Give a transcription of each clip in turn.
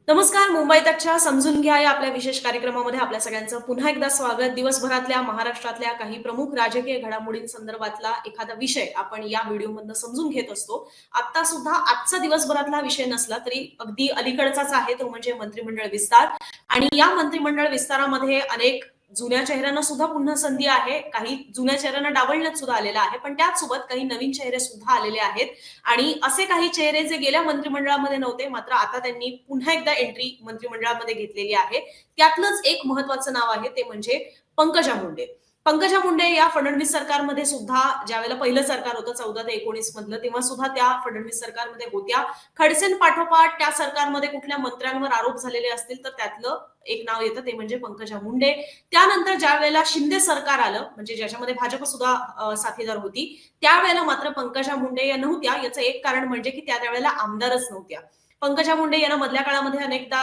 नमस्कार. मुंबई तकच्या समजून घ्या या आपल्या विशेष कार्यक्रमामध्ये आपल्या सगळ्यांचं पुन्हा एकदा स्वागत. दिवसभरातल्या महाराष्ट्रातल्या काही प्रमुख राजकीय घडामोडींसंदर्भातला एखादा विषय आपण या व्हिडिओमधनं समजून घेत असतो. आता सुद्धा आजचा दिवसभरातला विषय नसला तरी अगदी अलीकडचाच आहे, तो म्हणजे मंत्रिमंडळ विस्तार. आणि या मंत्रिमंडळ विस्तारामध्ये अनेक जुन्या चेहऱ्यांना सुद्धा पुन्हा संधी आहे. काही जुन्या चेहऱ्यांना डावलण्यात सुद्धा आलेला आहे, पण त्याचसोबत काही नवीन चेहरे सुद्धा आलेले आहेत. आणि असे काही चेहरे जे गेल्या मंत्रिमंडळामध्ये नव्हते, मात्र आता त्यांनी पुन्हा एकदा एंट्री मंत्रिमंडळामध्ये घेतलेली आहे. त्यातलंच एक महत्वाचं नाव आहे, ते म्हणजे पंकजा मुंडे. पंकजा मुंडे या फडणवीस सरकारमध्ये सुद्धा, ज्यावेळेला पहिलं सरकार होतं 14 ते 19 मधलं, तेव्हा सुद्धा त्या फडणवीस सरकारमध्ये होत्या. खडसें पाठोपाठ त्या सरकारमध्ये कुठल्या मंत्र्यांवर आरोप झालेले असतील तर त्यातलं एक नाव येतं, ते म्हणजे पंकजा मुंडे. त्यानंतर ज्या वेळेला शिंदे सरकार आलं, म्हणजे ज्याच्यामध्ये भाजप सुद्धा साथीदार होती, त्यावेळेला मात्र पंकजा मुंडे या नव्हत्या. याचं एक कारण म्हणजे की त्यावेळेला आमदारच नव्हत्या. पंकजा मुंडे यांना मधल्या काळामध्ये अनेकदा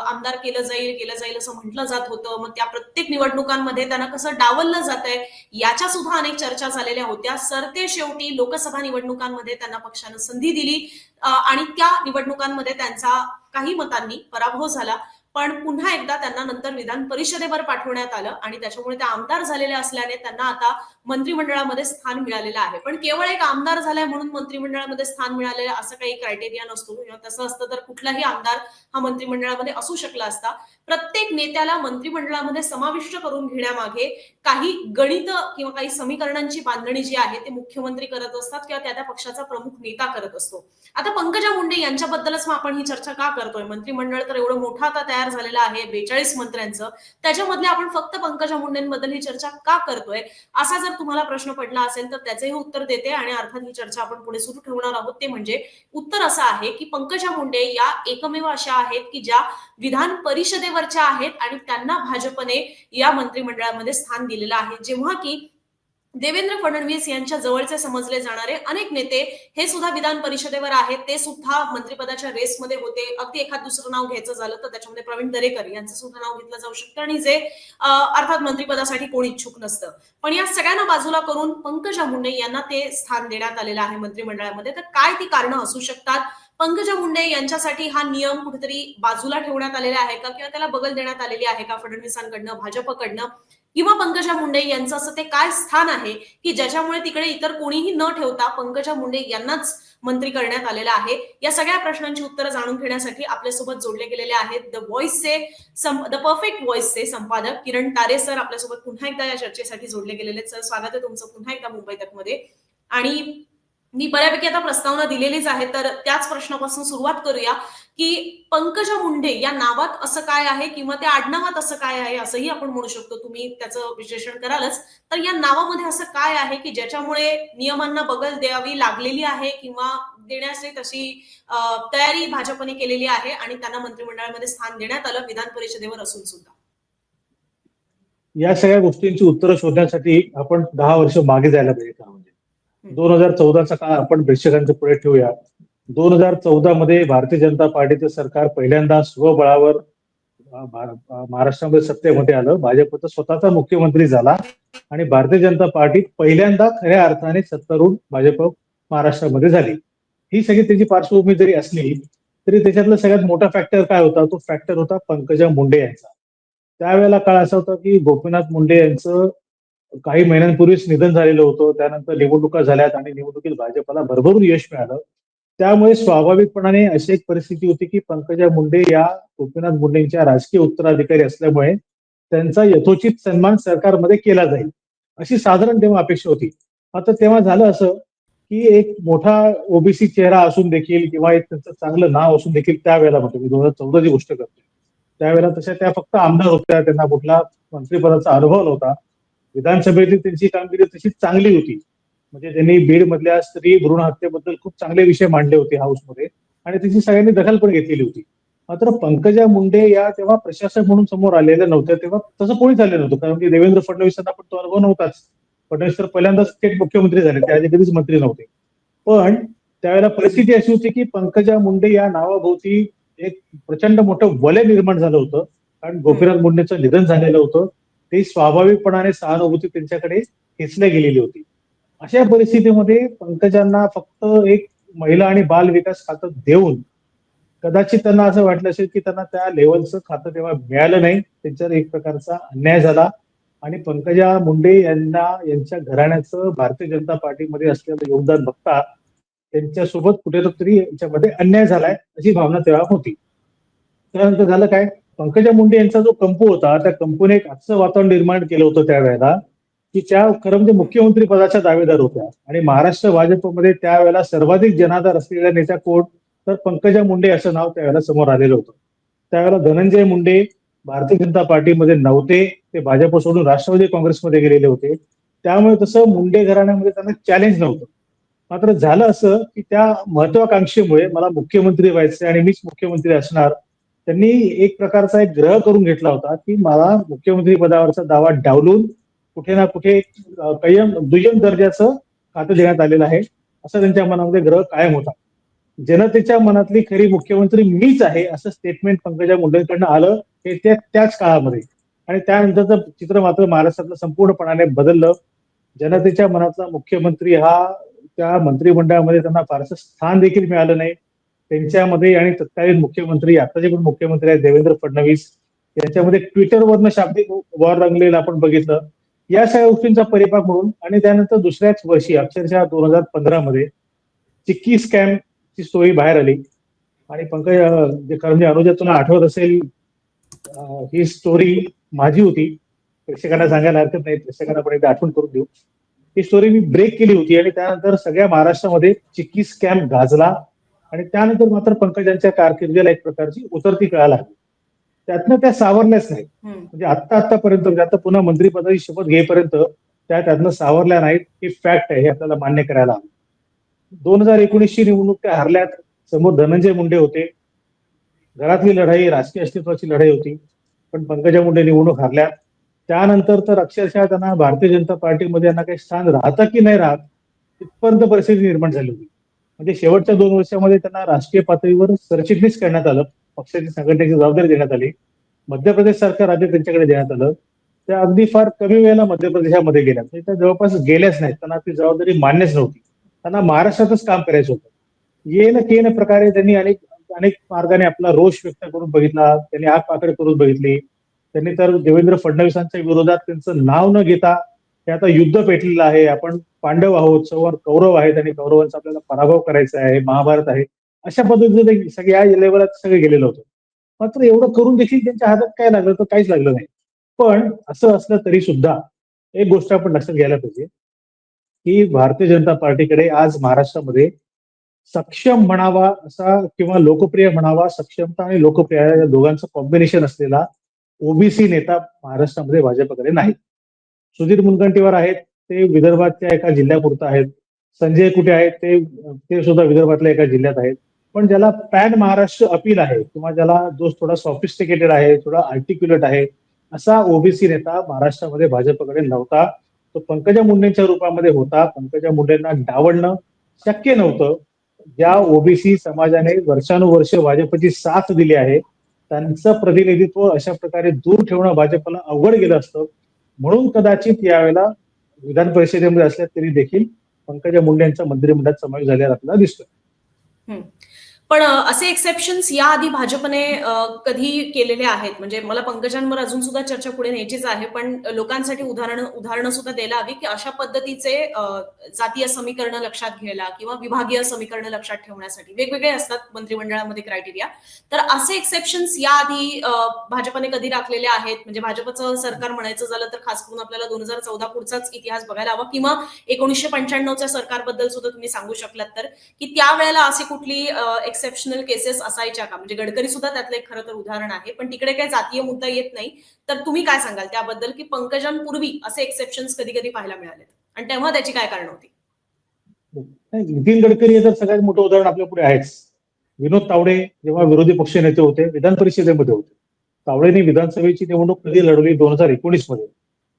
आमदार केलं जाईल असं म्हटलं जात होतं. मग त्या प्रत्येक निवडणुकांमध्ये त्यांना कसं डावललं जात आहे, याच्या सुद्धा अनेक चर्चा झालेल्या होत्या. सरते शेवटी लोकसभा निवडणुकांमध्ये त्यांना पक्षानं संधी दिली आणि त्या निवडणुकांमध्ये त्यांचा काही मतांनी पराभव झाला. पण पुन्हा एकदा त्यांना नंतर विधान परिषदेवर पाठवण्यात आलं आणि त्याच्यामुळे त्या आमदार झालेल्या असल्याने त्यांना आता मंत्रिमंडळामध्ये स्थान मिळालेलं आहे. पण केवळ एक आमदार झालाय म्हणून मंत्रिमंडळामध्ये स्थान मिळालेलं असं काही क्रायटेरिया नसतो. तसं असतं तर कुठलाही आमदार हा मंत्रिमंडळामध्ये असू शकला असता. प्रत्येक नेत्याला मंत्रिमंडळामध्ये समाविष्ट करून घेण्यामागे काही गणित किंवा काही समीकरणांची बांधणी जी आहे ते मुख्यमंत्री करत असतात किंवा त्या त्या पक्षाचा प्रमुख नेता करत असतो. आता पंकजा मुंडे यांच्याबद्दलच मग आपण ही चर्चा का करतोय? मंत्रिमंडळ तर एवढं मोठं आता तयार झालेलं आहे 42 मंत्र्यांचं, त्याच्यामधले आपण फक्त पंकजा मुंडेंबद्दल ही चर्चा का करतोय? असा जर तुम्हाला प्रश्न पडला असेल तर त्याचंही उत्तर देते आणि अर्थात ही चर्चा आपण पुढे सुरू ठेवणार आहोत. ते म्हणजे उत्तर असं आहे की पंकजा मुंडे या एकमेव अशा आहेत की ज्या विधान परिषदेवरच्या आहेत आणि त्यांना भाजपने या मंत्रिमंडळामध्ये स्थान दिलेलं आहे. जेव्हा की देवेंद्र फडणवीस यांच्या जवळचे समजले जाणारे अनेक नेते हे सुद्धा विधान परिषदेवर आहेत, ते सुद्धा मंत्रिपदाच्या रेसमध्ये होते. अगदी एखाद दुसरं नाव घ्यायचं झालं तर त्याच्यामध्ये प्रवीण दरेकर यांचं सुद्धा नाव घेतलं जाऊ शकतं आणि जे अर्थात मंत्रिपदासाठी कोणी इच्छुक नसतं. पण या सगळ्यांना बाजूला करून पंकजा मुंडे यांना ते स्थान देण्यात आलेलं आहे मंत्रिमंडळामध्ये. तर काय ती कारणं असू शकतात? पंकजा मुंडे यांच्यासाठी हा नियम कुठेतरी बाजूला ठेवण्यात आलेला आहे का, किंवा त्याला बगल देण्यात आलेली आहे का फडणवीसांकडनं, भाजपकडनं, किंवा पंकजा मुंडे यांचं असं ते काय स्थान आहे की ज्याच्यामुळे तिकडे इतर कोणीही न ठेवता पंकजा मुंडे यांनाच मंत्री करण्यात आलेलं आहे? या सगळ्या प्रश्नांची उत्तरं जाणून घेण्यासाठी आपल्यासोबत जोडले गेलेले आहेत द परफेक्ट व्हॉइसचे संपादक किरण तारे सर आपल्यासोबत पुन्हा एकदा या चर्चेसाठी जोडले गेलेले आहेत. सर, स्वागत आहे तुमचं पुन्हा एकदा मुंबई तक मध्ये. आणि मी बऱ्यापैकी आता प्रस्तावना दिलेलीच आहे, तर त्याच प्रश्नापासून सुरुवात करूया की पंकजा मुंडे या नावात असं काय आहे किंवा त्या आडनावात असं काय आहे, असंही आपण म्हणू शकतो. तुम्ही त्याचं विश्लेषण करालच. तर या नावामध्ये असं काय आहे की ज्याच्यामुळे नियमांना बगल द्यावी लागलेली आहे किंवा देण्याची तशी तयारी भाजपने केलेली आहे आणि त्यांना मंत्रिमंडळामध्ये स्थान देण्यात आलं विधान परिषदेवर असून सुद्धा? या सगळ्या गोष्टींची उत्तरं शोधण्यासाठी आपण 10 वर्ष मागे जायला पाहिजे. का म्हणजे 2014चा काळ आपण प्रेक्षकांच्या पुढे ठेवूया. 2014 मध्ये भारतीय जनता पार्टीचं सरकार पहिल्यांदा स्वबळावर महाराष्ट्रामध्ये सत्तेमध्ये आलं. भाजपचा स्वतःचा मुख्यमंत्री झाला आणि भारतीय जनता पार्टी पहिल्यांदा खऱ्या अर्थाने सत्तारूढ भाजप महाराष्ट्रामध्ये झाली. ही सगळी त्याची पार्श्वभूमी जरी असली तरी त्याच्यातला सगळ्यात मोठा फॅक्टर काय होता? तो फॅक्टर होता पंकजा मुंडे यांचा. त्यावेळेला काळ असा होता की गोपीनाथ मुंडे यांचं काही महिन्यांपूर्वीच निधन झालेलं होतं. त्यानंतर निवडणुका झाल्यात आणि निवडणुकीत भाजपला भरभरून यश मिळालं. त्यामुळे स्वाभाविकपणाने अशी एक परिस्थिती होती की पंकजा मुंडे या गोपीनाथ मुंडेंच्या राजकीय उत्तराधिकारी असल्यामुळे त्यांचा यथोचित सन्मान सरकारमध्ये केला जाईल अशी साधारण तेव्हा अपेक्षा होती. आता तेव्हा झालं असं की एक मोठा ओबीसी चेहरा असून देखील किंवा एक त्यांचं चांगलं नाव असून देखील त्यावेळेला म्हणतो मी 2014ची गोष्ट करतो, त्यावेळेला तशा त्या फक्त आमदार होत्या, त्यांना कुठला मंत्रिपदाचा अनुभव नव्हता. विधानसभेतली त्यांची कामगिरी तशी चांगली होती. म्हणजे त्यांनी बीड मधल्या स्त्री भ्रूण हत्येबद्दल खूप चांगले विषय मांडले होते हाऊसमध्ये आणि त्याची सगळ्यांनी दखल पण घेतलेली होती. मात्र पंकजा मुंडे या तेव्हा प्रशासक म्हणून समोर आलेल्या नव्हत्या. तेव्हा तसं कोणीच आलेलं नव्हतं, कारण की देवेंद्र फडणवीसांना पण तो अनुभव नव्हताच. फडणवीस तर पहिल्यांदाच थेट मुख्यमंत्री झाले, त्याआधी कधीच मंत्री नव्हते. पण त्यावेळेला परिस्थिती अशी होती की पंकजा मुंडे या नावाभोवती एक प्रचंड मोठं वलय निर्माण झालं होतं, कारण गोपीनाथ मुंडेंचं निधन झालेलं होतं. ते स्वाभाविकपणाने सहानुभूती त्यांच्याकडे खेचल्या गेलेली होती. अशा परिस्थितीमध्ये पंकजांना फक्त एक महिला आणि बाल विकास खातं देऊन कदाचित त्यांना असं वाटलं असेल की त्यांना त्या लेवलचं खातं तेव्हा मिळालं नाही, त्यांच्यावर एक प्रकारचा अन्याय झाला आणि पंकजा मुंडे यांना यांच्या घराण्याचं भारतीय जनता पार्टीमध्ये असलेलं योगदान बघता त्यांच्यासोबत कुठेतरी यांच्यामध्ये अन्याय झालाय अशी भावना तेव्हा होती. त्यानंतर झालं काय, पंकजा मुंडे यांचा जो कंपू होता त्या कंपूने एक असं वातावरण निर्माण केलं होतं त्यावेळेला की त्या खरं म्हणजे मुख्यमंत्री पदाच्या दावेदार होत्या आणि महाराष्ट्र भाजपमध्ये त्यावेळेला सर्वाधिक जनाधार असलेल्या नेत्या कोण, तर पंकजा मुंडे असं नाव त्यावेळेला समोर आलेलं होतं. त्यावेळेला धनंजय मुंडे भारतीय जनता पार्टीमध्ये नव्हते, ते भाजप सोडून राष्ट्रवादी काँग्रेसमध्ये गेलेले होते. त्यामुळे तसं मुंडे घराण्यामध्ये त्यांना चॅलेंज नव्हतं. मात्र झालं असं की त्या महत्वाकांक्षेमुळे मला मुख्यमंत्री व्हायचे आणि मीच मुख्यमंत्री असणार, त्यांनी एक प्रकारचा एक ग्रह करून घेतला होता की मला मुख्यमंत्री पदावरचा दावा डावलून कुठे ना कुठे दुय्यम दर्जाचं खातं देण्यात आलेलं आहे असं त्यांच्या मनामध्ये ग्रह कायम होता. जनतेच्या मनातली खरी मुख्यमंत्री मीच आहे असं स्टेटमेंट पंकजा मुंडेंकडनं आलं हे त्याच काळामध्ये. आणि त्यानंतरचं चित्र मात्र महाराष्ट्रातलं संपूर्णपणाने बदललं. जनतेच्या मनातला मुख्यमंत्री हा त्या मंत्रिमंडळामध्ये त्यांना फारसं स्थान देखील मिळालं नाही. त्यांच्यामध्ये आणि तत्कालीन मुख्यमंत्री आताचे पण मुख्यमंत्री आहेत देवेंद्र फडणवीस यांच्यामध्ये ट्विटरवरनं शाब्दिक वॉर रंगलेलं आपण बघितलं. या सगळ्या गोष्टींचा परिपाक म्हणून आणि त्यानंतर दुसऱ्याच वर्षी अक्षरशः 2015 मध्ये चिक्की स्कॅम ची स्टोरी बाहेर आली आणि पंकज जे खरं म्हणजे अनुजा तुला आठवत असेल ही स्टोरी माझी होती. प्रेक्षकांना सांगायला हरकत नाही, प्रेक्षकांना पण एकदा आठवण करून देऊ. ही स्टोरी मी ब्रेक केली होती आणि त्यानंतर सगळ्या महाराष्ट्रामध्ये चिक्की स्कॅम गाजला आणि त्यानंतर मात्र पंकजांच्या कारकिर्दीला एक प्रकारची उतरती कळा लागली. त्यातनं त्या सावरल्याच नाही. म्हणजे आतापर्यंत म्हणजे आता पुन्हा मंत्रिपदाची शपथ घेईपर्यंत त्यातनं सावरल्या नाहीत. ही फॅक्ट आहे, हे आपल्याला मान्य करायला हवं. 2019ची निवडणूक त्या हरल्यात. समोर धनंजय मुंडे होते. घरातली लढाई राजकीय अस्तित्वाची लढाई होती, पण पंकजा मुंडे निवडणूक हरल्या. त्यानंतर तर अक्षरशः त्यांना भारतीय जनता पार्टीमध्ये यांना काही स्थान राहतं की नाही राहत इथपर्यंत परिस्थिती निर्माण झाली होती. म्हणजे शेवटच्या 2 वर्षामध्ये त्यांना राष्ट्रीय पातळीवर सरचिटणीस करण्यात आलं, पक्षाची संघटनेची जबाबदारी देण्यात आली, मध्य प्रदेश सारखं राज्य त्यांच्याकडे देण्यात आलं. त्या अगदी फार कमी वेळेला मध्य प्रदेशामध्ये गेल्या, म्हणजे त्या जवळपास गेल्याच नाहीत. त्यांना ती जबाबदारी मान्यच नव्हती. त्यांना महाराष्ट्रातच काम करायचं होतं. येन केन प्रकारे त्यांनी अनेक अनेक मार्गाने आपला रोष व्यक्त करून बघितला, त्यांनी आग पाकड करून बघितली. त्यांनी तर देवेंद्र फडणवीसांच्या विरोधात त्यांचं नाव न घेता हे आता युद्ध पेटलेलं आहे, आपण पांडव आहोत, समोर कौरव आहेत आणि कौरवांचा आपल्याला पराभव करायचा आहे, महाभारत आहे, अशा पद्धतीने सगळ्या लेवलात सगळे गेलेलं होतं. मात्र एवढं करून देखील त्यांच्या हातात काय लागलं तर काहीच लागलं नाही. पण असं असलं तरी सुद्धा एक गोष्ट आपण लक्षात घ्यायला पाहिजे की भारतीय जनता पार्टीकडे आज महाराष्ट्रामध्ये सक्षम म्हणावा असा किंवा लोकप्रिय म्हणावा, सक्षमता आणि लोकप्रिय या दोघांचं कॉम्बिनेशन असलेला ओबीसी नेता महाराष्ट्रामध्ये भाजपकडे नाही. सुधीर मुनगंटीवार आहेत, ते विदर्भाच्या एका जिल्ह्यापुरता आहेत. संजय कुठे आहेत, ते सुद्धा विदर्भातल्या एका जिल्ह्यात आहेत. पण ज्याला पॅन महाराष्ट्र अपील आहे किंवा ज्याला जो थोडा सॉफिस्टिकेटेड आहे, थोडा आर्टिक्युलेट आहे, असा ओबीसी नेता महाराष्ट्रामध्ये भाजपकडे नव्हता. तो पंकजा मुंडेंच्या रूपामध्ये होता. पंकजा मुंडेंना डावलणं शक्य नव्हतं. ज्या ओबीसी समाजाने वर्षानुवर्ष भाजपची साथ दिली आहे त्यांचं प्रतिनिधित्व अशा प्रकारे दूर ठेवणं भाजपला अवघड गेलं असतं. म्हणून कदाचित यावेळेला विधान परिषदेमध्ये असल्या तरी देखील पंकजा मुंडे यांचा मंत्रिमंडळात समावेश झालेला आपल्याला दिसतोय. पण असे एक्सेप्शन्स याआधी भाजपने कधी केलेले आहेत? म्हणजे मला पंकजांवर अजून सुद्धा चर्चा पुढे न्यायचीच आहे, पण लोकांसाठी उदाहरणं सुद्धा द्यायला हवी की अशा पद्धतीचे जातीय समीकरण लक्षात घ्यायला किंवा विभागीय समीकरण लक्षात ठेवण्यासाठी वेगवेगळे असतात मंत्रिमंडळामध्ये क्रायटेरिया. तर असे एक्सेप्शन्स याआधी भाजपने कधी राखलेले आहेत? म्हणजे भाजपचं सरकार म्हणायचं झालं तर खास करून आपल्याला 2014 पुढचाच इतिहास बघायला हवा किंवा 1995च्या सरकारबद्दल सुद्धा तुम्ही सांगू शकलात तर, की त्यावेळेला असे कुठली एक्सेप्शनल केसेस असायच्या का? म्हणजे गडकरी सुद्धा त्यातलं एक खरं तर उदाहरण आहे, पण तिकडे काही जातीय मुद्दा येत नाही. तर तुम्ही काय सांगाल त्याबद्दल की पंकजांपूर्वी असे एक्सेप्शन्स कधी कधी पाहायला मिळाले आणि तेव्हा त्याची काय कारण होती? नितीन गडकरी हे तर सगळ्यात मोठं उदाहरण आपल्या पुढे आहेच. विनोद तावडे जेव्हा विरोधी पक्ष नेते होते, विधान परिषदेमध्ये होते. तावडेंनी विधानसभेची निवडणूक कधी लढवली? 2019 मध्ये.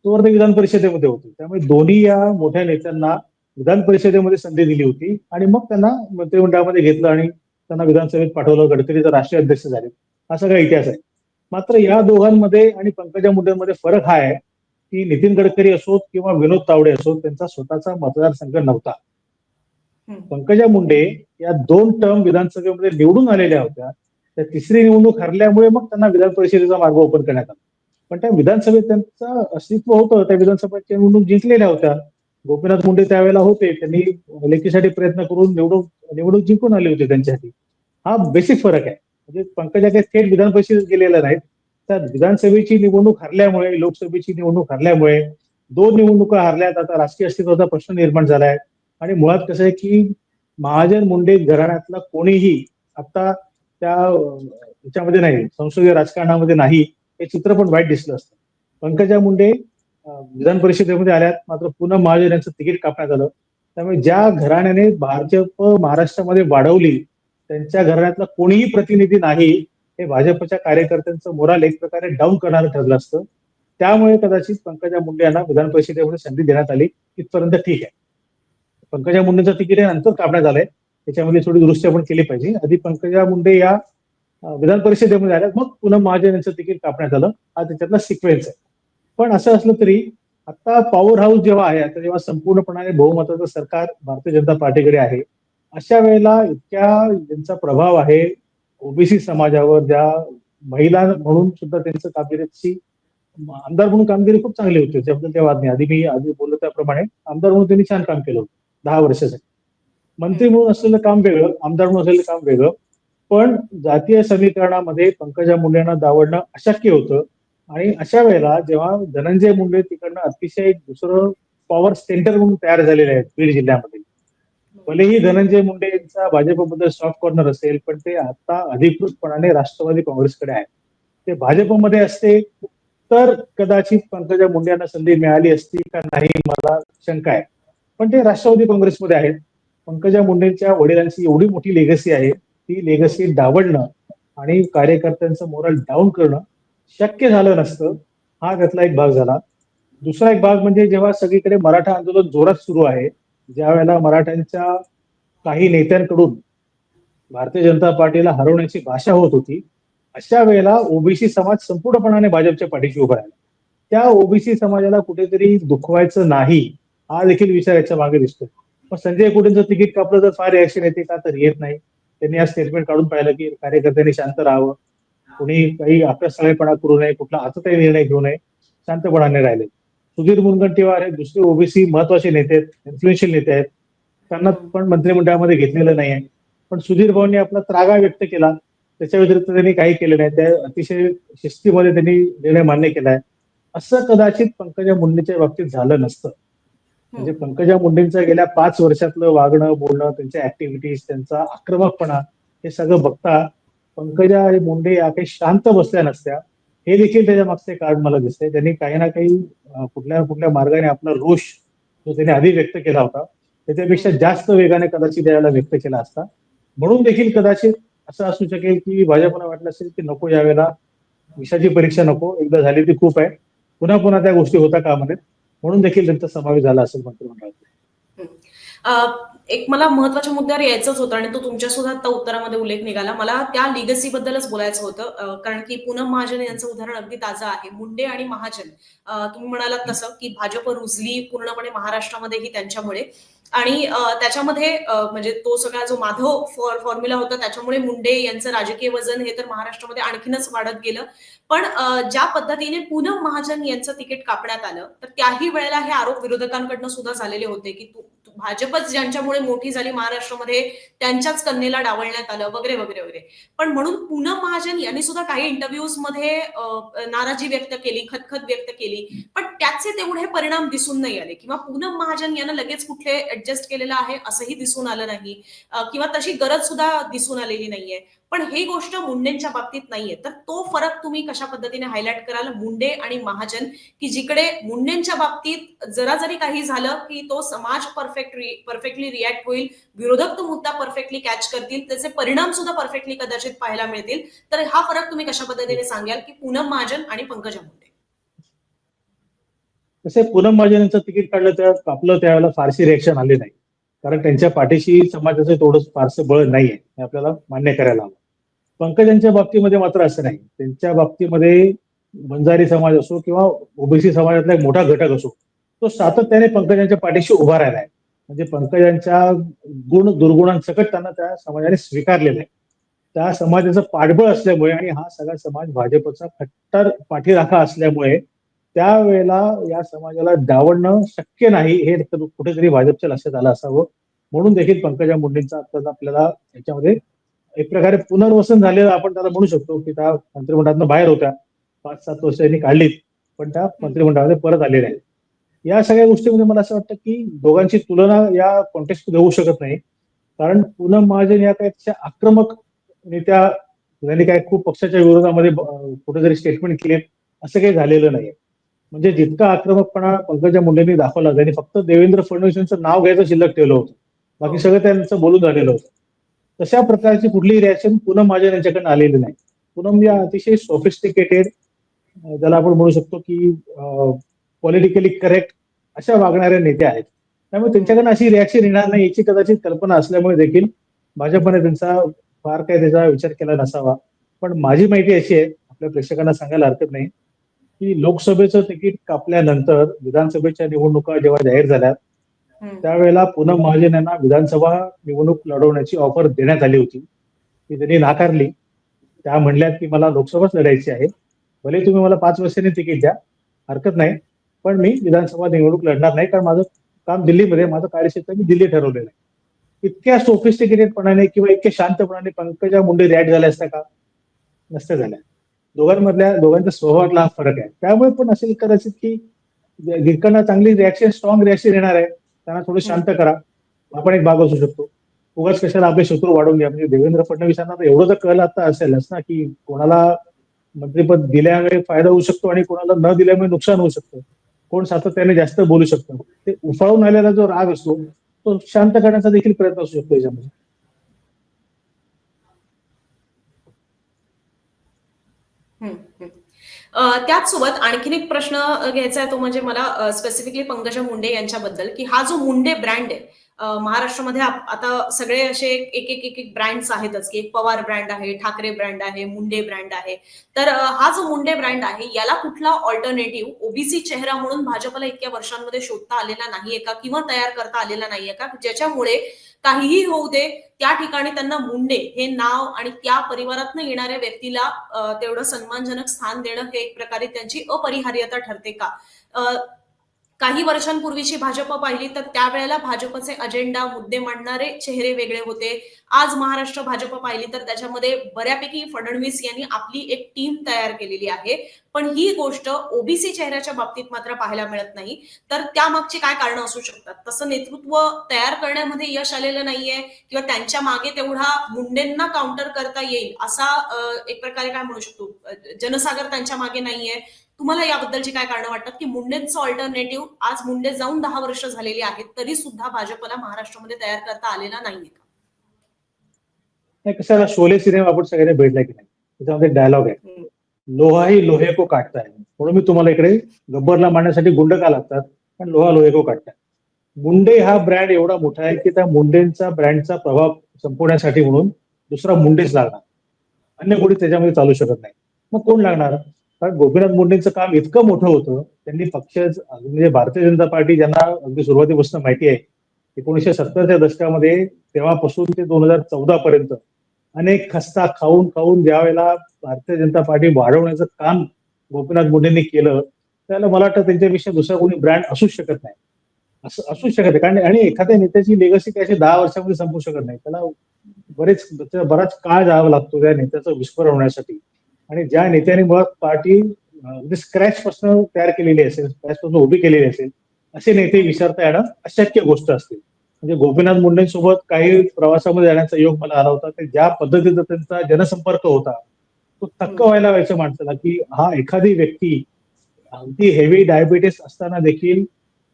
तोवर ते विधान परिषदेमध्ये होते. त्यामुळे दोन्ही या मोठ्या नेत्यांना विधान परिषदेमध्ये संधी दिली होती आणि मग त्यांना मंत्रिमंडळामध्ये घेतलं आणि त्यांना विधानसभेत पाठवलं. गडकरी तर राष्ट्रीय अध्यक्ष झाले. हा सगळा इतिहास आहे. मात्र या दोघांमध्ये आणि पंकजा मुंडेंमध्ये फरक हा आहे की नितीन गडकरी असोत किंवा विनोद तावडे असोत त्यांचा स्वतःचा मतदारसंघ नव्हता. पंकजा मुंडे या 2 टर्म विधानसभेमध्ये निवडून आलेल्या होत्या. त्या तिसरी निवडणूक हरल्यामुळे मग त्यांना विधान परिषदेचा मार्ग ओपन करण्यात आला. पण त्या विधानसभेत त्यांचं अस्तित्व होतं, त्या विधानसभेच्या निवडणूक जिंकलेल्या होत्या. गोपीनाथ मुंडे त्यावेळेला होते, त्यांनी लेखीसाठी प्रयत्न करून निवडणूक जिंकून आले होते त्यांच्यासाठी. हा बेसिक फरक आहे. म्हणजे पंकजा काही थेट विधान परिषदेत गेलेल्या नाहीत. त्या विधानसभेची निवडणूक हरल्यामुळे, लोकसभेची निवडणूक हरल्यामुळे, दोन निवडणुका हरल्यात, आता राजकीय अस्तित्वाचा प्रश्न निर्माण झालाय. आणि मुळात कसं आहे की महाजन मुंडे घराण्यातला कोणीही आता त्या याच्यामध्ये नाही, संसदीय राजकारणामध्ये नाही, हे चित्र पण वाईट दिसलं असतं. पंकजा मुंडे विधान परिषदेमध्ये आल्यात, मात्र पूनम महाजन यांचं तिकीट कापण्यात आलं. त्यामुळे ज्या घराण्याने भाजप महाराष्ट्रामध्ये वाढवली, त्यांच्या घराण्यातला कोणीही प्रतिनिधी नाही, हे भाजपच्या कार्यकर्त्यांचं मोराल एक प्रकारे डाऊन करणारं ठरलं असतं. त्यामुळे कदाचित पंकजा मुंडे यांना विधान परिषदेमध्ये संधी देण्यात आली, इथपर्यंत ठीक आहे. पंकजा मुंडेचं तिकीट हे नंतर काढण्यात आलंय, त्याच्यामध्ये थोडी दुरुस्ती आपण केली पाहिजे. आधी पंकजा मुंडे या विधान परिषदेमध्ये आल्यात, मग पूनम महाजन यांचं तिकीट कापण्यात आलं. हा त्याच्यातला सिक्वेन्स आहे. पण असं असलं तरी आता पॉवर हाऊस जेव्हा आहे, आता जेव्हा संपूर्णपणाने बहुमताचं सरकार भारतीय जनता पार्टीकडे आहे, अशा वेळेला इतक्या ज्यांचा प्रभाव आहे ओबीसी समाजावर, ज्या महिला म्हणून सुद्धा त्यांचं कामगिरीची, आमदार म्हणून कामगिरी खूप चांगली होती, त्याबद्दल काही वाद नाही. आधी बोललो त्याप्रमाणे आमदार म्हणून त्यांनी छान काम केलं होतं 10 वर्षासाठी. मंत्री म्हणून असलेलं काम वेगळं, आमदार म्हणून असलेलं काम वेगळं. पण जातीय समीकरणामध्ये पंकजा मुंडेंना दावडणं अशक्य होतं. आणि अशा वेळेला जेव्हा धनंजय मुंडे तिकडनं अतिशय दुसरं पॉवर सेंटर म्हणून तयार झालेले आहेत बीड जिल्ह्यामध्ये, भलेही धनंजय मुंडे यांचा भाजपबद्दल सॉफ्ट कॉर्नर असेल, पण ते आता अधिकृतपणाने राष्ट्रवादी काँग्रेसकडे आहे. ते भाजपमध्ये असते तर कदाचित पंकजा मुंडे यांना संधी मिळाली असती का नाही, मला शंका आहे. पण ते राष्ट्रवादी काँग्रेसमध्ये आहेत. पंकजा मुंडेंच्या वडिलांची एवढी मोठी लेगसी आहे, ती लेगसी डावलणं आणि कार्यकर्त्यांचं मोरल डाऊन करणं शक्य झालं नसतं. हा त्यातला एक भाग झाला. दुसरा एक भाग म्हणजे जेव्हा सगळीकडे मराठा आंदोलन जोरात सुरू आहे, ज्या वेळेला मराठ्यांच्या काही नेत्यांकडून भारतीय जनता पार्टीला हरवण्याची भाषा होत होती, अशा वेळेला ओबीसी समाज संपूर्णपणाने भाजपच्या पाठीशी उभा राहिला. त्या ओबीसी समाजाला कुठेतरी दुखवायचं नाही, हा देखील विचार याच्या मागे दिसतो. मग संजय कुटेंचं तिकीट कापलं तर फार रिॲक्शन येते का, तर येत नाही. त्यांनी आज स्टेटमेंट काढून पाहिलं की कार्यकर्त्यांनी शांत राहावं, कोणी काही आक्रस्ताळेपणा करू नये, कुठला काही निर्णय घेऊ नये, शांतपणाने राहिले. सुधीर मुनगंटीवार हे दुसरे ओबीसी महत्वाचे नेते आहेत, इन्फ्लुएन्शियल नेते आहेत, त्यांना पण मंत्रिमंडळामध्ये घेतलेलं नाही आहे. पण सुधीर भाऊंनी आपला त्रागा व्यक्त केला, त्याच्या व्यतिरिक्त त्यांनी काही केलं नाही. त्या अतिशय शिस्तीमध्ये त्यांनी निर्णय मान्य केलाय. असं कदाचित पंकजा मुंडेच्या बाबतीत झालं नसतं. म्हणजे पंकजा मुंडेंचं गेल्या 5 वर्षातलं वागणं, बोलणं, त्यांच्या ऍक्टिव्हिटीज, त्यांचा आक्रमकपणा, हे सगळं बघता पंकजा मुंडे या काही शांत बसल्या नसत्या. हे देखील त्याच्या मागचे कारण मला दिसतंय. त्यांनी काही ना काही कुठल्या ना कुठल्या मार्गाने आपला रोष जो त्यांनी आधी व्यक्त केला होता, त्याच्यापेक्षा जास्त वेगाने कदाचित याला व्यक्त केला असता. म्हणून देखील कदाचित असं असू शकेल की भाजपला वाटलं असेल की नको, यावेळेला विषयाची परीक्षा नको, एकदा झाली ती खूप आहे, पुन्हा पुन्हा त्या गोष्टी होता कामा नयेत, म्हणून देखील त्यांचा समावेश झाला असेल मंत्रिमंडळात. एक मला महत्वाच्या मुद्द्यावर यायचंच होतं आणि तो तुमच्या सुद्धा आता उत्तरामध्ये उल्लेख निघाला. मला त्या लिगसी बद्दलच बोलायचं होतं, कारण की पूनम महाजन यांचं उदाहरण अगदी ताजं आहे. मुंडे आणि महाजन, तुम्ही म्हणालात तसं की भाजप रुजली पूर्णपणे महाराष्ट्रामध्येही त्यांच्यामुळे. आणि त्याच्यामध्ये म्हणजे तो सगळा जो माधव फॉर्म्युला होता, त्याच्यामुळे मुंडे यांचं राजकीय वजन हे तर महाराष्ट्रामध्ये आणखीनच वाढत गेलं. पण ज्या पद्धतीने पूनम महाजन यांचं तिकीट कापण्यात आलं, तर त्याही वेळेला हे आरोप विरोधकांकडनं सुद्धा झालेले होते की भाजपच ज्यांच्यामुळे मोठी झाली महाराष्ट्रामध्ये, त्यांच्याच कन्येला डावलण्यात आलं, वगैरे वगैरे वगैरे. पण म्हणून पूनम महाजन यांनी सुद्धा काही इंटरव्ह्यूज मध्ये नाराजी व्यक्त केली, खतखत व्यक्त केली, पण त्याचे तेवढे परिणाम दिसून नाही आले. किंवा पूनम महाजन यांना लगेच कुठे ऍडजस्ट केलेलं आहे असंही दिसून आलं नाही, किंवा तशी गरज सुद्धा दिसून आलेली नाहीये. पण ही गोष्ट मुंडेंच्या बाबतीत नाहीये. तर तो फरक तुम्ही कशा पद्धतीने हायलाइट कराल, मुंडे आणि महाजन, की जिकडे मुंडेंच्या बाबतीत जरा जरी काही झालं की तो समाज परफेक्टली रिॲक्ट होईल, विरोधक तो मुद्दा परफेक्टली कॅच करतील, त्याचे परिणाम सुद्धा परफेक्टली कदाचित पाहायला मिळतील. तर हा फरक तुम्ही कशा पद्धतीने सांगाल की पूनम महाजन आणि पंकजा मुंडे? तसे पूनम महाजन यांचं तिकीट काढलं त्या कापलं, त्यावेळेला फारशी रिएक्शन आली नाही, कारण त्यांच्या पाठीशी समाजाचं तेवढं फारसं बळ नाहीये, हे आपल्याला मान्य करायला हवं. पंकजांच्या बाबतीमध्ये मात्र असं नाही. त्यांच्या बाबतीमध्ये बंजारी समाज असो किंवा ओबीसी समाजातला एक मोठा घटक असो, तो सातत्याने पंकजांच्या पाठीशी उभा राहिला आहे. म्हणजे पंकजांच्या गुण दुर्गुणांसकट त्यांना त्या समाजाने स्वीकारलेलं आहे. त्या समाजाचं पाठबळ असल्यामुळे आणि हा सगळा समाज भाजपचा कट्टर पाठीराखा असल्यामुळे त्यावेळेला या समाजाला डावलणं शक्य नाही हे कुठेतरी भाजपच्या लक्षात आलं असावं. म्हणून देखील पंकजा मुंडेंचा आता आपल्याला याच्यामध्ये एक प्रकारे पुनर्वसन झालेलं आपण त्याला म्हणू शकतो की त्या मंत्रिमंडळातून बाहेर होत्या, 5-7 वर्ष त्यांनी काढलीत, पण त्या मंत्रिमंडळामध्ये परत आलेल्या आहेत. या सगळ्या गोष्टीमध्ये मला असं वाटतं की दोघांची तुलना या कॉन्टेक्स्ट होऊ शकत नाही. कारण पूनम महाजन या काही आक्रमक नेत्या त्यांनी काय खूप पक्षाच्या विरोधामध्ये कुठेतरी स्टेटमेंट केले असं काही झालेलं नाही. म्हणजे जितका आक्रमकपणा पंकजा मुंडेंनी दाखवला त्यांनी फक्त देवेंद्र फडणवीस यांचं नाव घ्यायचं शिल्लक ठेवलं होतं, बाकी सगळं त्यांचं बोलून झालेलं होतं. तशा प्रकारची कुठलीही रिॲक्शन पूनम महाजन यांच्याकडून आलेली नाही. पूनम या अतिशय सोफिस्टिकेटेड, ज्याला आपण म्हणू शकतो की पॉलिटिकली करेक्ट अशा वागणाऱ्या नेत्या आहेत. त्यामुळे त्यांच्याकडनं अशी रिॲक्शन येणार नाही याची कदाचित कल्पना असल्यामुळे देखील भाजपने त्यांचा फार काही त्याचा विचार केला नसावा. पण माझी माहिती अशी आहे, आपल्या प्रेक्षकांना सांगायला हरकत नाही, की लोकसभेचं तिकीट कापल्यानंतर विधानसभेच्या निवडणुका जेव्हा जाहीर झाल्या त्यावेळेला पूनम महाजन यांना विधानसभा निवडणूक लढवण्याची ऑफर देण्यात आली होती, ती त्यांनी नाकारली. त्या म्हणल्यात की मला लोकसभाच लढायची आहे, भले तुम्ही मला 5 वर्षांनी तिकीट द्या, हरकत नाही, पण मी विधानसभा निवडणूक लढणार नाही, कारण माझं काम दिल्लीमध्ये, माझं कार्यक्षेत्र मी दिल्ली ठरवलेलं आहे. इतक्या सोफिस्टिकेटेडपणाने किंवा इतक्या शांतपणाने पंकजा मुंडे रिॲक्ट झाल्या असत्या का? नसत्या झाल्या. दोघांच्या स्वभावातला हा फरक आहे. त्यामुळे पण असेल कदाचित की गिरकांना चांगली रिॲक्शन, स्ट्रॉंग रिॲक्शन येणार आहे, त्यांना थोडं शांत करा, आपण एक भाग असू शकतो. उगाच कशाला आपले शत्रू वाढवून घ्या. म्हणजे देवेंद्र फडणवीसांना तर एवढं तर कळलं आता असेलच ना की कोणाला मंत्रिपद दिल्यामुळे फायदा होऊ शकतो आणि कोणाला न दिल्यामुळे नुकसान होऊ शकतं, कोण सातत्याने जास्त बोलू शकतं. ते उफाळून आलेला जो राग असतो तो शांत करण्याचा देखील प्रयत्न असू शकतो याच्यामध्ये. त्याचसोबत आणखीन एक प्रश्न घ्यायचा आहे, तो म्हणजे मला स्पेसिफिकली पंकजा मुंडे यांच्याबद्दल, की हा जो मुंडे ब्रँड आहे महाराष्ट्रामध्ये आता सगळे असे एक एक एक एक ब्रँड्स आहेतच, की एक पवार ब्रँड आहे, ठाकरे ब्रँड आहे, मुंडे ब्रँड आहे. तर हा जो मुंडे ब्रँड आहे याला कुठला ऑल्टरनेटिव्ह ओबीसी चेहरा म्हणून भाजपला इतक्या वर्षांमध्ये शोधता आलेला नाहीये का, किंवा तयार करता आलेला नाहीये का, ज्याच्यामुळे काहीही होऊ दे त्या ठिकाणी त्यांना मुंडे हे नाव आणि त्या परिवारातनं येणाऱ्या व्यक्तीला तेवढं सन्मानजनक स्थान देणं हे एक प्रकारे त्यांची अपरिहार्यता ठरते का? काही वर्षांपूर्वीची भाजप पाहिली तर त्यावेळेला भाजपचे अजेंडा, मुद्दे मांडणारे चेहरे वेगळे होते. आज महाराष्ट्र भाजप पाहिली तर त्याच्यामध्ये बऱ्यापैकी फडणवीस यांनी आपली एक टीम तयार केलेली आहे. पण ही गोष्ट ओबीसी चेहऱ्याच्या बाबतीत मात्र पाहायला मिळत नाही. तर त्यामागची काय कारणं असू शकतात? तसं नेतृत्व तयार करण्यामध्ये यश आलेलं नाहीये, किंवा त्यांच्या मागे तेवढा मुंडेंना काउंटर करता येईल असा एक प्रकारे काय म्हणू शकतो, जनसागर त्यांच्या मागे नाहीये. तुम्हाला याबद्दलची काय कारणं वाटतात, की मुंडेंचं ऑल्टरनेटिव्ह, आज मुंडे जाऊन 10 वर्ष झालेली आहेत तरी सुद्धा भाजपला महाराष्ट्रामध्ये तयार करता आलेला नाहीये का? नाही, कशाला शोले सिनेमा आपण सगळ्यांनी भेटला की नाही, त्याच्यामध्ये डायलॉग आहे, लोहा ही लोहे को काटता है. म्हणून मी तुम्हाला इकडे गब्बरला मांडण्यासाठी गुंड का लागतात, पण लोहा लोहे को काटतात. मुंडे हा ब्रँड एवढा मोठा आहे की त्या मुंडेंचा ब्रँडचा प्रभाव संपवण्यासाठी म्हणून दुसरा मुंडेच लागणार, अन्य कोणी त्याच्यामध्ये चालू शकत नाही. मग कोण लागणार? कारण गोपीनाथ मुंडेंचं काम इतकं मोठं होतं, त्यांनी पक्ष म्हणजे भारतीय जनता पार्टी, ज्यांना अगदी सुरुवातीपासून माहिती आहे 1970च्या दशकामध्ये तेव्हापासून ते 2014 पर्यंत अनेक खस्ता खाऊन खाऊन ज्या वेळेला भारतीय जनता पार्टी वाढवण्याचं काम गोपीनाथ मुंडेंनी केलं, त्याला मला वाटतं त्यांच्यापेक्षा दुसरा कोणी ब्रँड असूच शकत नाही, असं असूच शकत नाही. कारण आणि एखाद्या नेत्याची लेगसी काय अशी 10 वर्षामध्ये संपू शकत नाही, त्याला बराच काळ जावा लागतो त्या नेत्याचं विस्फोरण होण्यासाठी. आणि ज्या नेत्याने मुळात पार्टी स्क्रॅच पासून तयार केलेली असेल, स्क्रॅच पासून उभी केलेली असेल, असे नेते विसरता येणं अशक्य गोष्ट असते. म्हणजे गोपीनाथ मुंडेंसोबत काही प्रवासामध्ये जाण्याचा योग मला आला होता, ते ज्या पद्धतीचा त्यांचा जनसंपर्क होता तो थक्क व्हायचं माणसाला, की हा एखादी व्यक्ती अगदी हेवी डायबिटीस असताना देखील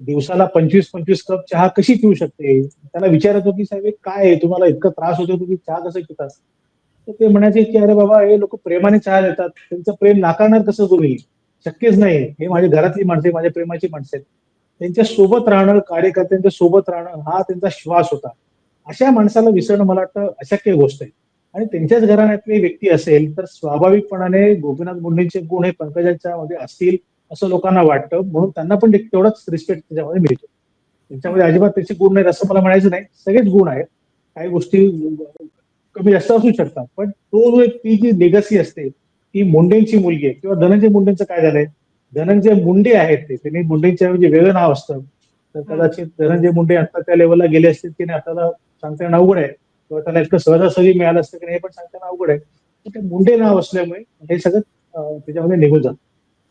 दिवसाला 25-25 कप चहा कशी पिऊ शकते. त्याला विचारतो की साहेब काय आहे, तुम्हाला इतका त्रास होतो, तुम्ही चहा कसं पितात? तर ते म्हणायचे की अरे बाबा, हे लोक प्रेमाने चहा देतात, त्यांचं प्रेम नाकारणार कसं तुम्ही? शक्यच नाही, हे माझ्या घरातली माणसे, माझ्या प्रेमाची माणसं आहेत, त्यांच्या सोबत राहणं, कार्यकर्त्यांच्या सोबत राहणं हा त्यांचा श्वास होता. अशा माणसाला विसरणं मला वाटतं अशक्य गोष्ट आहे. आणि त्यांच्याच घराण्यातली व्यक्ती असेल तर स्वाभाविकपणाने गोपीनाथ मुंडेंचे गुण हे पंकजांच्या मध्ये असतील असं लोकांना वाटतं, म्हणून त्यांना पण तेवढाच रिस्पेक्ट त्याच्यामध्ये मिळतो. त्यांच्यामध्ये अजिबात त्याचे गुण नाहीत असं मला म्हणायचं नाही, सगळेच गुण आहेत. काही गोष्टी कमी जास्त असू शकतात, पण ती जी लेगसी असते ती मुंडेंची मुलगी आहे. किंवा धनंजय मुंडेंचं काय झालंय, धनंजय मुंडे आहेत ते, त्यांनी मुंडेंच्या म्हणजे वेगळं नाव असतं, तर कदाचित धनंजय मुंडे आता त्या लेवलला गेले असतील की नाही आपल्याला सांगता येणं अवघड आहे, किंवा त्याला इतकं सहजासहजी मिळालं असतं की नाही हे पण सांगता येणं अवघड आहे. तर ते मुंडे नाव असल्यामुळे हे सगळं त्याच्यामध्ये निघून जातं.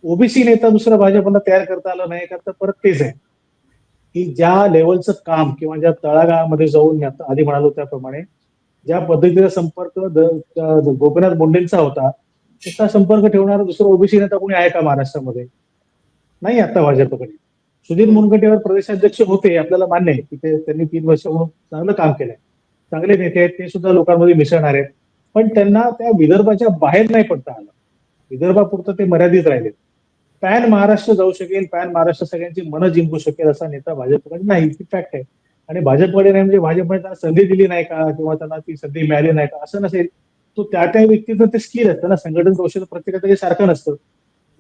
ओबीसी नेता दुसरा भाजपला तयार करता आलं नाही, करता परत तेच आहे की ज्या लेवलचं काम किंवा ज्या तळागाळामध्ये जाऊन मी आता आधी म्हणालो त्याप्रमाणे ज्या पद्धतीचा संपर्क गोपीनाथ मुंडेंचा होता, तसा संपर्क ठेवणारा दुसरा ओबीसी नेता कोणी आहे का महाराष्ट्रामध्ये? नाही आता भाजपकडे. सुधीर मुनगंटीवार प्रदेशाध्यक्ष होते, आपल्याला मान्य आहे की त्यांनी 3 वर्ष म्हणून चांगलं काम केलंय, चांगले नेते आहेत, ते सुद्धा लोकांमध्ये मिसळणार आहेत, पण त्यांना त्या विदर्भाच्या बाहेर नाही पडता आलं. विदर्भापुरतं ते मर्यादित राहिले. पॅन महाराष्ट्र जाऊ शकेल, पॅन महाराष्ट्र सगळ्यांची मनं जिंकू शकेल असा नेता भाजपकडे नाही, ही फॅक्ट आहे. आणि भाजपकडे नाही म्हणजे भाजपने त्यांना संधी दिली नाही का, किंवा त्यांना ती संधी मिळाली नाही का, असं नसेल. तो त्या त्या व्यक्तीचं ते स्किल असतं ना, संघटन कौशल्य प्रत्येकाचं सारखं नसतं.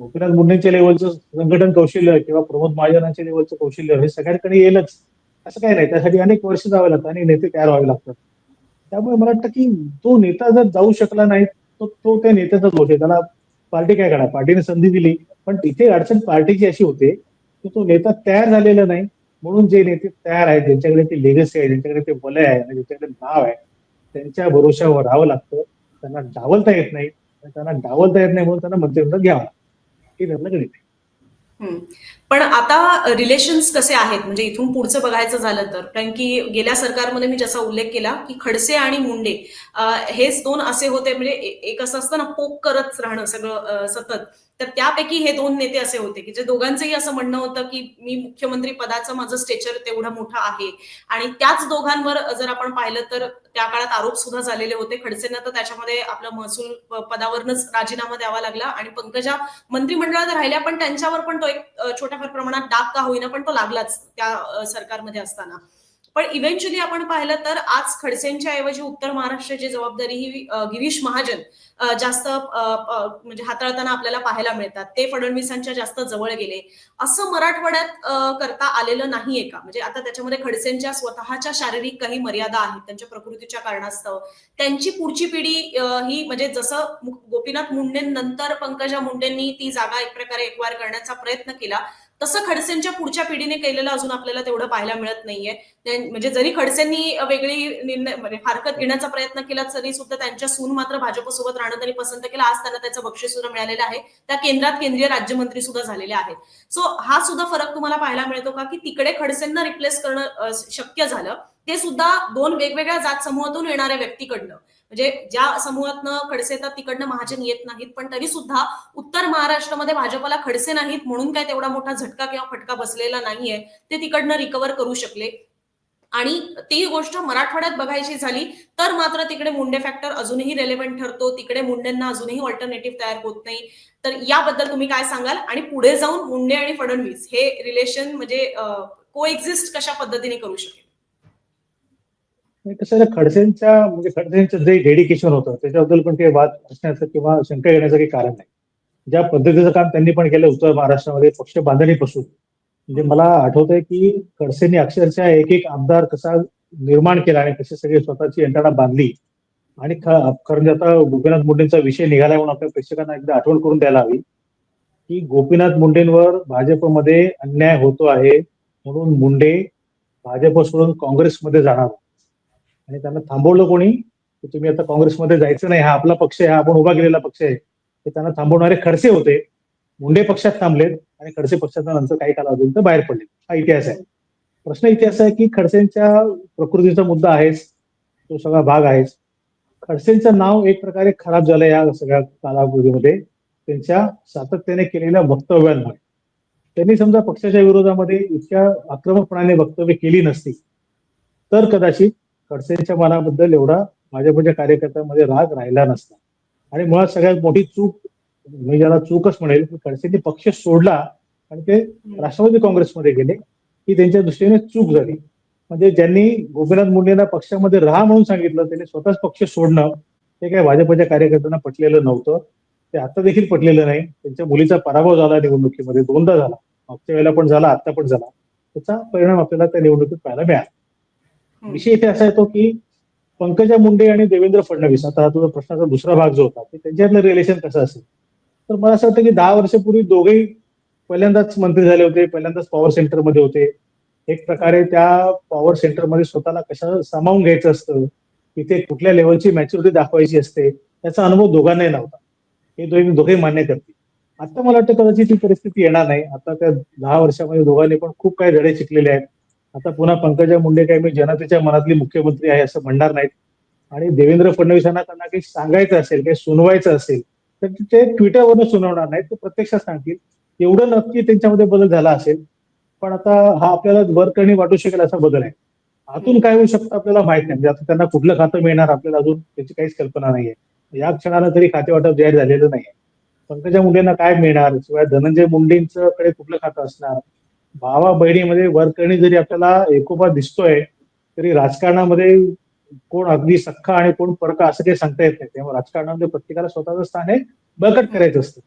गोपीनाथ मुंडेंच्या लेवलचं संघटन कौशल्य किंवा प्रमोद महाजनांच्या लेवलचं कौशल्य हे सगळ्यांकडे येईलच असं काही नाही. त्यासाठी अनेक वर्ष जावे लागतात आणि नेते तयार व्हावे लागतात. त्यामुळे मला वाटतं की तो नेता जर जाऊ शकला नाही, तो त्या नेत्याचा दोष आहे. त्याला पार्टी काय करा, पार्टीने संधी दिली, पण तिथे अडचण पार्टीची अशी होते की तो नेता तयार झालेला नाही. म्हणून जे नेते तयार आहेत, ज्यांच्याकडे ते लेगसी आहे, ज्यांच्याकडे ते वलय आहे आणि ज्यांच्याकडे नाव आहे, त्यांच्या भरोश्यावर राहावं लागतं. त्यांना डावलता येत नाही, त्यांना डावलता येत नाही म्हणून त्यांना मंत्रिमंडळ घ्यावं लागतं. हे त्यातलं गणित आहे. पण आता रिलेशन्स कसे आहेत म्हणजे इथून पुढचं बघायचं झालं तर, कारण की गेल्या सरकारमध्ये मी जसा उल्लेख केला की खडसे आणि मुंडे हेच दोन असे होते, म्हणजे एक असं असतं ना पोक करत राहणं सगळं सतत. तर त्यापैकी हे दोन नेते असे होते की जे दोघांचंही असं म्हणणं होतं की मी मुख्यमंत्री पदाचं माझं स्टेचर तेवढं मोठं आहे. आणि त्याच दोघांवर जर आपण पाहिलं तर त्या काळात आरोप सुद्धा झालेले होते. खडसेंना तर त्याच्यामध्ये आपलं महसूल पदावरनच राजीनामा द्यावा लागला आणि पंकजा मंत्रिमंडळात राहिल्या, पण त्यांच्यावर पण तो एक छोट्याफार प्रमाणात डाग का होईना पण तो लागलाच त्या सरकारमध्ये असताना. पण इव्हेंच्युअली आपण पाहिलं तर आज खडसेंच्या ऐवजी उत्तर महाराष्ट्राची जबाबदारी ही गिरीश महाजन जास्त म्हणजे हाताळताना आपल्याला पाहायला मिळतात. ते फडणवीसांच्या जास्त जवळ गेले असं मराठवाड्यात करता आलेलं नाहीये का? म्हणजे आता त्याच्यामध्ये खडसेंच्या स्वतःच्या शारीरिक काही मर्यादा आहेत त्यांच्या प्रकृतीच्या कारणास्तव. त्यांची पुढची पिढी ही म्हणजे जसं गोपीनाथ मुंडेंनंतर पंकजा मुंडेंनी ती जागा एक प्रकारे एक्वायर करण्याचा प्रयत्न केला, तसं खडसेंच्या पुढच्या पिढीने केलेलं अजून आपल्याला तेवढं पाहायला मिळत नाहीये. म्हणजे जरी खडसेंनी वेगळी निर्णय म्हणजे हरकत घेण्याचा प्रयत्न केला तरी सुद्धा त्यांच्या सून मात्र भाजपसोबत राहणं त्यांनी पसंत केलं. आज त्यांना त्याचं बक्षीस सुद्धा मिळालेलं आहे. त्या केंद्रात केंद्रीय राज्यमंत्री सुद्धा झालेल्या आहेत. सो हा सुद्धा फरक तुम्हाला पाहायला मिळतो का की तिकडे खडसेंना रिप्लेस करणं शक्य झालं, ते सुद्धा दोन वेगवेगळ्या जात समूहातून येणाऱ्या व्यक्तीकडनं. म्हणजे ज्या समूहातनं खडसे येतात तिकडनं महाजन येत नाहीत, पण तरी सुद्धा उत्तर महाराष्ट्रामध्ये भाजपला खडसे नाहीत म्हणून काय तेवढा मोठा झटका किंवा फटका बसलेला नाहीये. ते तिकडनं रिकव्हर करू शकले. आणि ती गोष्ट मराठवाड्यात बघायची झाली तर मात्र तिकडे मुंडे फॅक्टर अजूनही रेलेव्हंट ठरतो. तिकडे मुंडेंना अजूनही ऑल्टरनेटिव्ह तयार होत नाही. तर याबद्दल तुम्ही काय सांगाल? आणि पुढे जाऊन मुंडे आणि फडणवीस हे रिलेशन म्हणजे को एक्झिस्ट कशा पद्धतीने करू शकेल? कसं खडसेंच्या म्हणजे खडसेंचं जे डेडिकेशन होतं त्याच्याबद्दल पण काही वाद असण्याचं किंवा शंका येण्याचं काही कारण नाही. ज्या पद्धतीचं काम त्यांनी पण केलं उत्तर महाराष्ट्रामध्ये पक्ष बांधणीपासून, म्हणजे मला आठवतंय की खडसेंनी अक्षरशः एक एक आमदार कसा निर्माण केला आणि कशी सगळी स्वतःची यंत्रणा बांधली. आणि खरं म्हणजे आता गोपीनाथ मुंडेंचा विषय निघाला म्हणून आपल्या प्रेक्षकांना एकदा आठवण करून द्यायला हवी की गोपीनाथ मुंडेंवर भाजपमध्ये अन्याय होतो आहे म्हणून मुंडे भाजप सोडून काँग्रेसमध्ये जाणार आणि त्यांना थांबवलं कोणी, की तुम्ही आता काँग्रेसमध्ये जायचं नाही, हा आपला पक्ष आहे, हा आपण उभा केलेला पक्ष आहे. ते त्यांना थांबवणारे खडसे होते. मुंडे पक्षात थांबलेत आणि खडसे पक्षाच्या नंतर काही कालावधीनंतर बाहेर पडले. हा इतिहास आहे. प्रश्न इथे असा आहे की खडसेंच्या प्रकृतीचा मुद्दा आहेच, तो सगळा भाग आहेच. खडसेंचं नाव एक प्रकारे खराब झालं या सगळ्या कालावधीमध्ये त्यांच्या सातत्याने केलेल्या वक्तव्यांमुळे. त्यांनी समजा पक्षाच्या विरोधामध्ये इतक्या आक्रमकपणाने वक्तव्य केली नसती तर कदाचित खडसेंच्या मनाबद्दल एवढा भाजपच्या कार्यकर्त्यांमध्ये राग राहिला नसता. आणि मुळात सगळ्यात मोठी चूक, मी ज्याला चूकच म्हणेल, की खडसेंनी पक्ष सोडला आणि ते राष्ट्रवादी काँग्रेसमध्ये गेले, ही त्यांच्या दृष्टीने चूक झाली. म्हणजे ज्यांनी गोपीनाथ मुंडेंना पक्षामध्ये राहा म्हणून सांगितलं त्यांनी स्वतःच पक्ष सोडणं हे काही भाजपच्या कार्यकर्त्यांना पटलेलं नव्हतं. ते आता देखील पटलेलं नाही. त्यांच्या मुलीचा पराभव झाला निवडणुकीमध्ये, 2दा झाला, मागच्या वेळेला पण झाला, आता पण झाला. त्याचा परिणाम आपल्याला त्या निवडणुकीत पाहायला मिळाला. विषय इथे असा येतो की पंकजा मुंडे आणि देवेंद्र फडणवीस, आता हा तुझा प्रश्नाचा दुसरा भाग जो होता, की त्यांच्यातलं रिलेशन कसं असेल, तर मला असं वाटतं की 10 वर्षापूर्वी दोघेही पहिल्यांदाच मंत्री झाले होते, पहिल्यांदाच पॉवर सेंटरमध्ये होते. एक प्रकारे त्या पॉवर सेंटरमध्ये स्वतःला कसं सामावून घ्यायचं असतं, तिथे कुठल्या लेवलची मॅच्युरिटी दाखवायची असते, त्याचा अनुभव दोघांनाही नव्हता. हे दोघे मान्य करतील. आता मला वाटतं कदाचित ती परिस्थिती येणार नाही. आता त्या 10 वर्षामध्ये दोघांनी पण खूप काही धडे शिकलेले आहेत. आता पुन्हा पंकजा मुंडे काही मी जनतेच्या मनातली मुख्यमंत्री आहे असं म्हणणार नाहीत. आणि देवेंद्र फडणवीसांना त्यांना काही सांगायचं असेल, काही सुनवायचं असेल, तर ते ट्विटरवरून सुनावणार नाहीत, ते प्रत्यक्षात सांगतील. एवढं नक्की त्यांच्यामध्ये बदल झाला असेल. पण आता हा आपल्याला वरकरणी वाटू शकेल असा बदल आहे. आतून काय होऊ शकतं आपल्याला माहित नाही. म्हणजे आता त्यांना कुठलं खातं मिळणार आपल्याला अजून त्याची काहीच कल्पना नाहीये. या क्षणाला तरी खाते वाटप जाहीर झालेलं नाहीये. पंकजा मुंडेंना काय मिळणार, शिवाय धनंजय मुंडेंचं कडे कुठलं खातं असणार. भावा बहिणीमध्ये वरकरणी जरी आपल्याला एकोपा दिसतोय, तरी राजकारणामध्ये कोण अगदी सख्खा आणि कोण परका असं काही सांगता येत नाही. त्यामुळे राजकारणामध्ये प्रत्येकाला स्वतःचं स्थान हे बळकट करायचं असतं.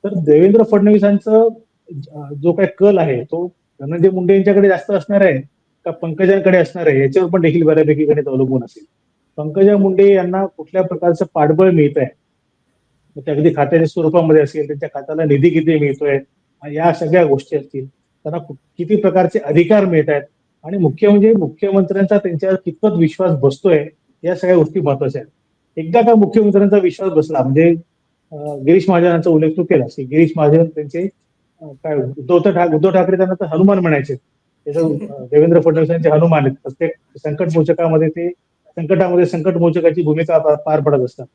तर देवेंद्र फडणवीसांचं जो काही कल आहे तो धनंजय मुंडे यांच्याकडे जास्त असणार आहे का पंकजांकडे असणार आहे, याच्यावर पण देखील बऱ्यापैकी गणित अवलंबून असेल. पंकजा मुंडे यांना कुठल्या प्रकारचं पाठबळ मिळत आहे, ते अगदी खात्याच्या स्वरूपामध्ये असेल, त्यांच्या खात्याला निधी किती मिळतोय, या सगळ्या गोष्टी असतील, त्यांना किती प्रकारचे अधिकार मिळत आहेत, आणि मुख्य म्हणजे मुख्यमंत्र्यांचा त्यांच्यावर कितपत विश्वास बसतोय, या सगळ्या गोष्टी महत्वाच्या आहेत. एकदा का मुख्यमंत्र्यांचा विश्वास बसला म्हणजे गिरीश महाजनांचा उल्लेख तू केलास की गिरीश महाजन त्यांचे काय उद्धव ठाकरे त्यांना तर हनुमान म्हणायचे. त्याचं देवेंद्र फडणवीसांचे हनुमान आहेत. प्रत्येक संकट मोचकामध्ये ते संकटामध्ये संकट मोचकाची भूमिका पार पडत असतात.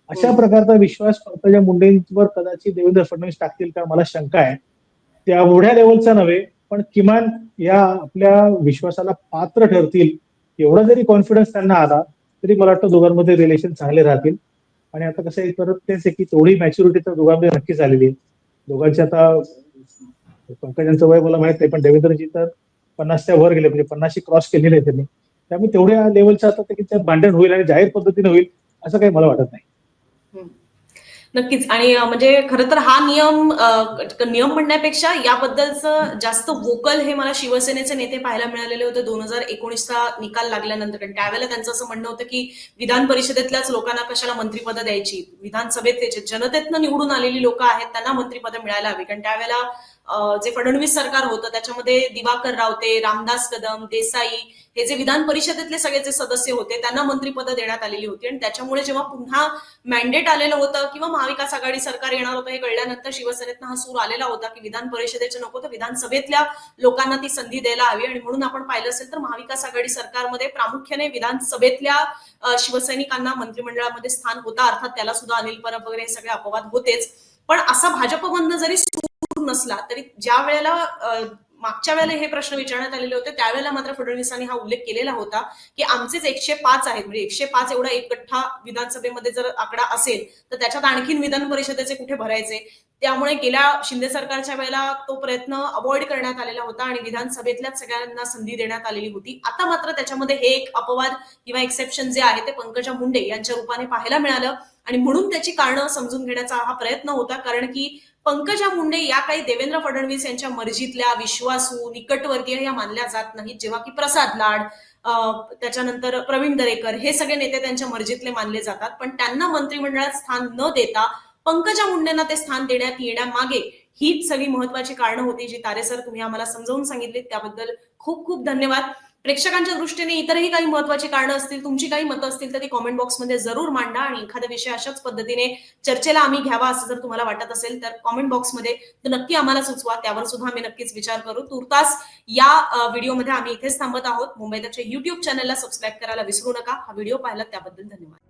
अशा प्रकारचा विश्वास पंकजा मुंडेंवर कदाचित देवेंद्र फडणवीस टाकतील का, मला शंका आहे. तेवढ्या लेवलचा नव्हे, पण किमान या आपल्या विश्वासाला पात्र ठरतील एवढा जरी कॉन्फिडन्स त्यांना आला, तरी मला वाटतं दोघांमध्ये रिलेशन चांगले राहतील. आणि आता कसं आहे, परत तेच आहे की तेवढी मॅच्युरिटी तर दोघांमध्ये नक्कीच आलेली आहे. दोघांची आता पंकजांचं वय मला माहित नाही, पण देवेंद्रजी तर 50च्या वर गेले, म्हणजे 50शी क्रॉस केलेले आहे त्यांनी. त्यामुळे तेवढ्या लेवलचं आता ते की त्यात भांडण होईल आणि जाहीर पद्धतीने होईल असं काही मला वाटत नाही. नक्कीच. आणि म्हणजे खरं तर हा नियम म्हणण्यापेक्षा याबद्दलचं जास्त वोकल हे मला शिवसेनेचे नेते पाहायला मिळालेले होते 2019चा निकाल लागल्यानंतर. कारण त्यावेळेला त्यांचं असं म्हणणं होतं की विधान परिषदेतल्याच लोकांना कशाला मंत्रिपदं द्यायची, विधानसभेत जेनतेतनं निवडून आलेली लोक आहेत त्यांना मंत्रिपदं मिळायला हवी. कारण त्यावेळेला जे फडणवीस सरकार होतं त्याच्यामध्ये दिवाकर रावते, रामदास कदम, देसाई हे जे विधान परिषदेतले सगळे जे सदस्य होते त्यांना मंत्रिपदं देण्यात आलेली होती. आणि त्याच्यामुळे जेव्हा पुन्हा मॅन्डेट आलेलं होतं किंवा महाविकास आघाडी सरकार येणार होतं हे कळल्यानंतर शिवसेनेतनं हा सूर आलेला होता की विधान परिषदेचे नको तर विधानसभेतल्या लोकांना ती संधी द्यायला हवी. आणि म्हणून आपण पाहिलं असेल तर महाविकास आघाडी सरकारमध्ये प्रामुख्याने विधानसभेतल्या शिवसैनिकांना मंत्रिमंडळामध्ये स्थान होतं. अर्थात त्याला सुद्धा अनिल परब वगैरे हे सगळे अपवाद होतेच. पण असा भाजपमधनं जरी सूर नसला तरी ज्या वेळेला मागच्या वेळेला हे प्रश्न विचारण्यात आलेले होते त्यावेळेला मात्र फडणवीसांनी हा उल्लेख केलेला होता की आमचेच 105 आहेत, म्हणजे 105 एवढा एक गठ्ठा विधानसभेमध्ये जर आकडा असेल तर त्याच्यात आणखीन विधान परिषदेचे कुठे भरायचे. त्यामुळे गेल्या शिंदे सरकारच्या वेळेला तो प्रयत्न अवॉइड करण्यात आलेला होता आणि विधानसभेतल्याच सगळ्यांना संधी देण्यात आलेली होती. आता मात्र त्याच्यामध्ये हे एक अपवाद किंवा एक्सेप्शन जे आहे ते पंकजा मुंडे यांच्या रूपाने पाहायला मिळालं. आणि म्हणून त्याची कारणं समजून घेण्याचा हा प्रयत्न होता. कारण की पंकजा मुंडे या काही देवेंद्र फडणवीस यांच्या मर्जीतल्या विश्वासू निकटवर्तीय या मानल्या जात नाहीत, जेव्हा की प्रसाद लाड त्याच्यानंतर प्रवीण दरेकर हे सगळे नेते त्यांच्या मर्जीतले मानले जातात. पण त्यांना मंत्रिमंडळात स्थान न देता पंकजा मुंडेंना ते स्थान देण्यात येण्यामागे हीच सगळी महत्वाची कारणं होती जी तारे सर तुम्ही आम्हाला समजावून सांगितली, त्याबद्दल खूप खूप धन्यवाद. प्रेक्षकांच्या दृष्टीने इतरही काही महत्वाची कारणं असतील, तुमची काही मतं असतील तर ती कॉमेंट बॉक्समध्ये जरूर मांडा. आणि एखादा विषय अशाच पद्धतीने चर्चेला आम्ही घ्यावा असं जर तुम्हाला वाटत असेल तर कॉमेंट बॉक्समध्ये नक्की आम्हाला सुचवा, त्यावर सुद्धा आम्ही नक्कीच विचार करू. तुर्तास या व्हिडिओमध्ये आम्ही इथेच थांबत आहोत. मुंबई तकच्या युट्यूब चॅनलला सबस्क्राईब करायला विसरू नका. हा व्हिडिओ पाहिला त्याबद्दल धन्यवाद.